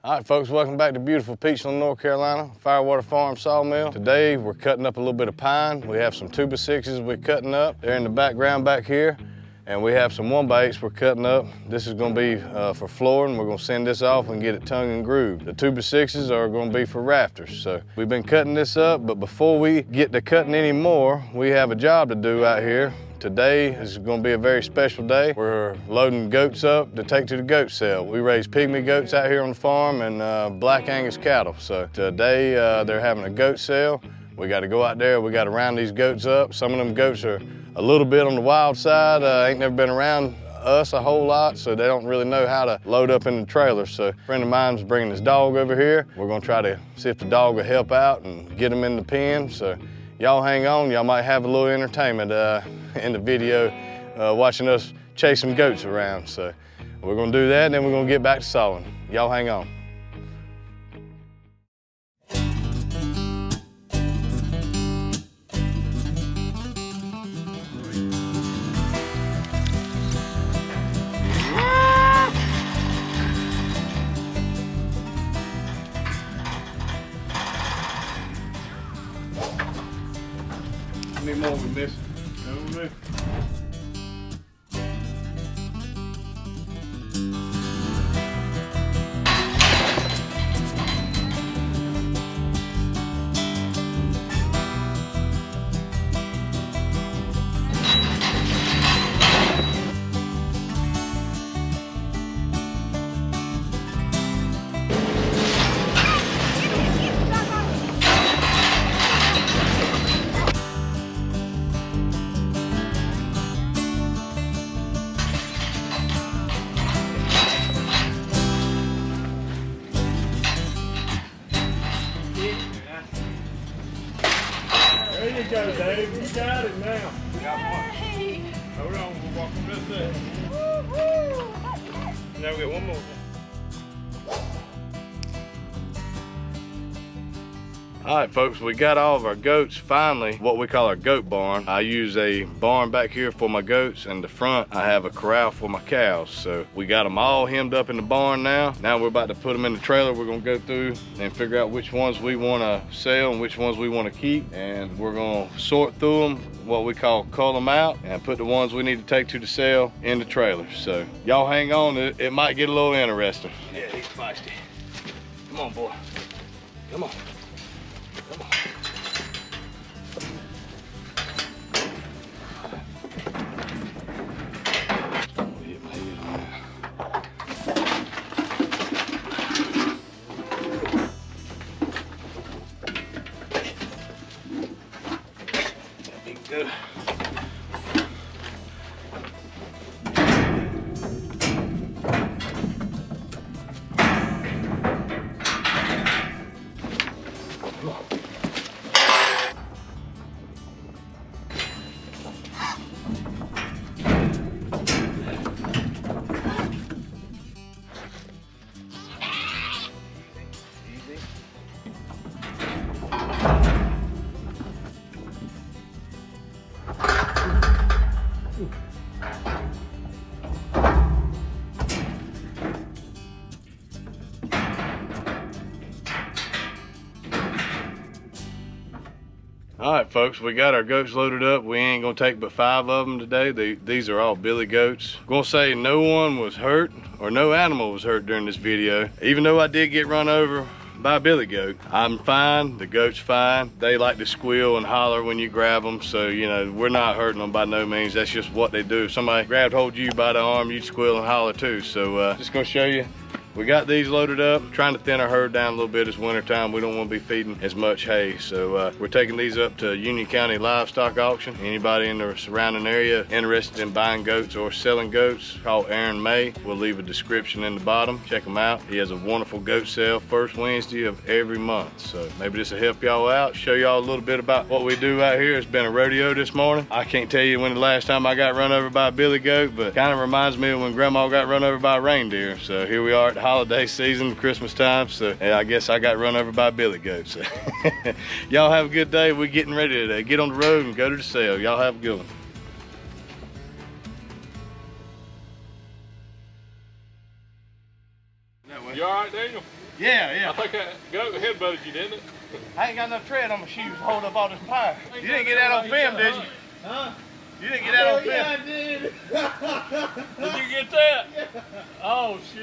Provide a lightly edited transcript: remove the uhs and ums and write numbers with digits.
All right, folks, welcome back to beautiful PeachLand, North Carolina, Firewater Farm Sawmill. Today, we're cutting up a little bit of pine. We have some 2x6s we're cutting up. They're in the background back here. And we have some 1x8s we're cutting up. This is gonna be for flooring. We're gonna send this off and get it tongue and grooved. The 2x6s are gonna be for rafters. So we've been cutting this up, but before we get to cutting any more, we have a job to do out here. Today is going to be a very special day. We're loading goats up to take to the goat sale. We raise Pygmy goats out here on the farm and Black Angus cattle. So today they're having a goat sale. We got to go out there. We got to round these goats up. Some of them goats are a little bit on the wild side. Ain't never been around us a whole lot, so they don't really know how to load up in the trailer. So a friend of mine's bringing his dog over here. We're going to try to see if the dog will help out and get him in the pen. So y'all hang on. Y'all might have a little entertainment in the video watching us chase some goats around. So we're gonna do that and then we're gonna get back to sawing. Y'all hang on. How many more we missing? Over. There you go, Dave. You got it now. We got one. Hold on, we'll walk on this way. Now we got one more. All right, folks, we got all of our goats finally, what we call our goat barn. I use a barn back here for my goats, and the front, I have a corral for my cows. So we got them all hemmed up in the barn now. Now we're about to put them in the trailer. We're gonna go through and figure out which ones we wanna sell and which ones we wanna keep. And we're gonna sort through them, what we call cull them out, and put the ones we need to take to the sale in the trailer. So y'all hang on, it might get a little interesting. Yeah, he's feisty. Come on, boy, come on. Come on. There we go. All right, folks, we got our goats loaded up. We ain't gonna take but 5 of them today. These are all billy goats. I'm gonna say no one was hurt or no animal was hurt during this video. Even though I did get run over by a billy goat, I'm fine, the goat's fine. They like to squeal and holler when you grab them. So, you know, we're not hurting them by no means. That's just what they do. If somebody grabbed hold of you by the arm, you'd squeal and holler too. So just gonna show you. We got these loaded up, trying to thin our herd down a little bit. It's winter time. We don't want to be feeding as much hay. So we're taking these up to Union County Livestock Auction. Anybody in the surrounding area interested in buying goats or selling goats, call Aaron May. We'll leave a description in the bottom. Check him out. He has a wonderful goat sale first Wednesday of every month. So maybe this will help y'all out, show y'all a little bit about what we do out here. It's been a rodeo this morning. I can't tell you when the last time I got run over by a billy goat, but kind of reminds me of when Grandma got run over by a reindeer. So here we are at the holiday season, Christmas time, so I guess I got run over by a billy goat. So y'all have a good day. We're getting ready to get on the road and go to the sale. Y'all have a good one. You all right, Daniel? Yeah. I think that goat headbutted you, didn't it? I ain't got enough tread on my shoes to hold up all this power. You didn't get that on film, did you? Huh? You didn't get that on film. Yeah, I did. Did you get that? Yeah. Oh, shit.